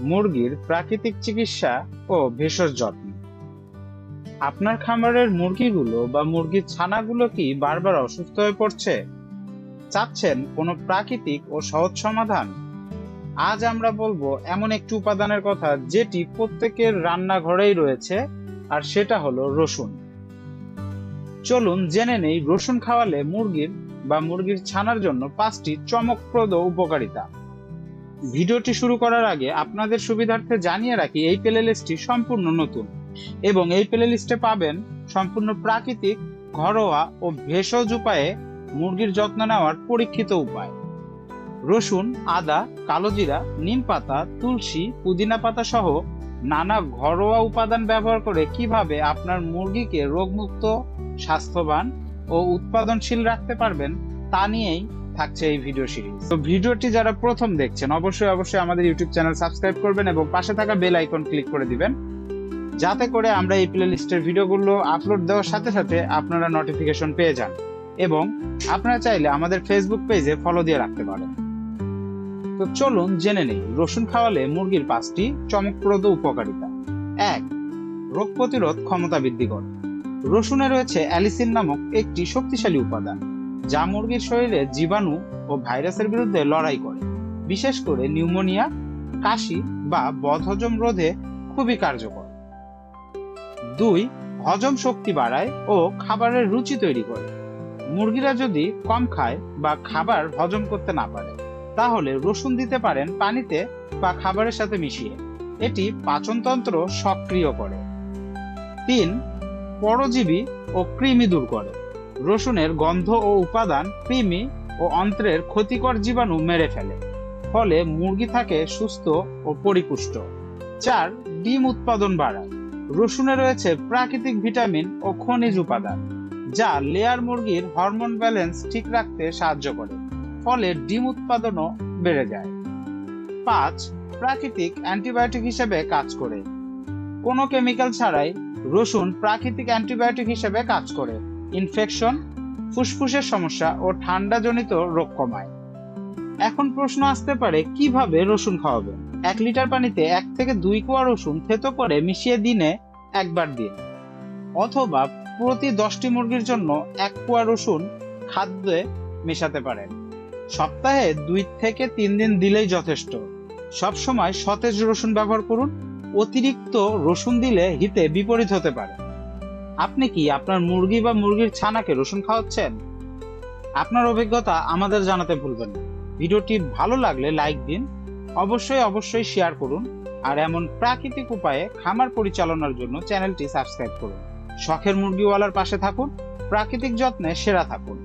মুরগির প্রাকৃতিক চিকিৎসা ও ভেষজ যত্ন। আপনার খামারের মুরগিগুলো বা মুরগির ছানাগুলো কি বারবার অসুস্থ হয়ে পড়ছে? চাচ্ছেন কোনো প্রাকৃতিক ও সহজ সমাধান? আজ আমরা বলবো এমন একটি উপাদানের কথা যেটি প্রত্যেকের রান্নাঘরেই রয়েছে, আর সেটা হলো রসুন। চলুন জেনে নেই রসুন খাওয়ালে মুরগির বা মুরগির ছানার জন্য 5টি চমকপ্রদ উপকারিতা। ভিডিওটি শুরু করার আগে আপনাদের সুবিধার্থে জানিয়ে রাখি, এই প্লেলিস্টটি সম্পূর্ণ নতুন এবং এই প্লেলিস্টে পাবেন সম্পূর্ণ প্রাকৃতিক, ঘরোয়া ও ভেষজ উপায়ে মুরগির যত্ন নেওয়ার পরীক্ষিত উপায়। রসুন, আদা, কালোজিরা, নিম পাতা, তুলসী, পুদিনা পাতা সহ নানা ঘরোয়া উপাদান ব্যবহার করে কিভাবে আপনার মুরগিকে রোগমুক্ত, স্বাস্থ্যবান ও উৎপাদনশীল রাখতে পারবেন তা নিয়েই থাকছে এই ভিডিও সিরিজ। তো ভিডিওটি যারা প্রথম দেখছেন অবশ্যই আমাদের ইউটিউব চ্যানেল সাবস্ক্রাইব করবেন এবং পাশে থাকা বেল আইকন ক্লিক করে দিবেন, যাতে করে আমরা এই প্লেলিস্টের ভিডিওগুলো আপলোড দেওয়ার সাথে সাথে আপনারা নোটিফিকেশন পেয়ে যান এবং আপনারা চাইলে আমাদের ফেসবুক পেজে ফলো দিয়ে রাখতে পারেন। তো চলুন জেনে নেই রসুন খাওয়ালে মুরগির 5টি চমকপ্রদ উপকারিতা। 1. রোগ প্রতিরোধ ক্ষমতা বৃদ্ধি করে। রসুনে রয়েছে অ্যালিসিন নামক একটি শক্তিশালী উপাদান, যা মুরগির শরীরে জীবাণু ও ভাইরাসের বিরুদ্ধে লড়াই করে। বিশেষ করে নিউমোনিয়া, কাশি বা বদহজম রোধে খুবই কার্যকর। 2. হজম শক্তি বাড়ায় ও খাবারের রুচি তৈরি করে। মুরগিরা যদি কম খায় বা খাবার হজম করতে না পারে, তাহলে রসুন দিতে পারেন পানিতে বা খাবারের সাথে মিশিয়ে। এটি পাচনতন্ত্র সক্রিয় করে। 3. পরজীবী ও কৃমি দূর করে। রসুনের গন্ধ ও উপাদান কৃমি ও অন্ত্রের ক্ষতিকর জীবাণু মেরে ফেলে, ফলে মুরগি থাকে সুস্থ ও পরিপুষ্ট। 4. ডিম উৎপাদন বাড়ায়। রসুনে রয়েছে প্রাকৃতিক ভিটামিন ও খনিজ উপাদান, যা লেয়ার মুরগির হরমোন ব্যালেন্স ঠিক রাখতে সাহায্য করে, ফলে ডিম উৎপাদনও বেড়ে যায়। 5. প্রাকৃতিক অ্যান্টিবায়োটিক হিসেবে কাজ করে। কোনো কেমিক্যাল ছাড়াই রসুন প্রাকৃতিক অ্যান্টিবায়োটিক হিসেবে কাজ করে ইনফেকশন, ফুসফুসের সমস্যা ও ঠান্ডাজনিত রোগ কমায়। এখন প্রশ্ন আসতে পারে, কিভাবে রসুন খাওয়াবেন? 1 লিটার পানিতে 1 থেকে 2 কোয়া রসুন থেতো করে মিশিয়ে দিনে একবার দিন, অথবা প্রতি 10টি মুরগির জন্য 1 কোয়া রসুন খাদ্যে মেশাতে পারেন। সপ্তাহে 2 থেকে 3 দিন দিলেই যথেষ্ট। সবসময় সতেজ রসুন ব্যবহার করুন। অতিরিক্ত রসুন দিলে হিতে বিপরীত হতে পারে। আপনি কি আপনার মুরগি বা মুরগির ছানাকে রসুন খাওয়াচ্ছেন? আপনার অভিজ্ঞতা আমাদের জানাতে ভুলবেন না। ভিডিওটি ভালো লাগলে লাইক দিন, অবশ্যই শেয়ার করুন, আর এমন প্রাকৃতিক উপায়ে খামার পরিচালনার জন্য চ্যানেলটি সাবস্ক্রাইব করুন। শখের মুরগিওয়ালার পাশে থাকুন, প্রাকৃতিক যত্নে সেরা থাকুন।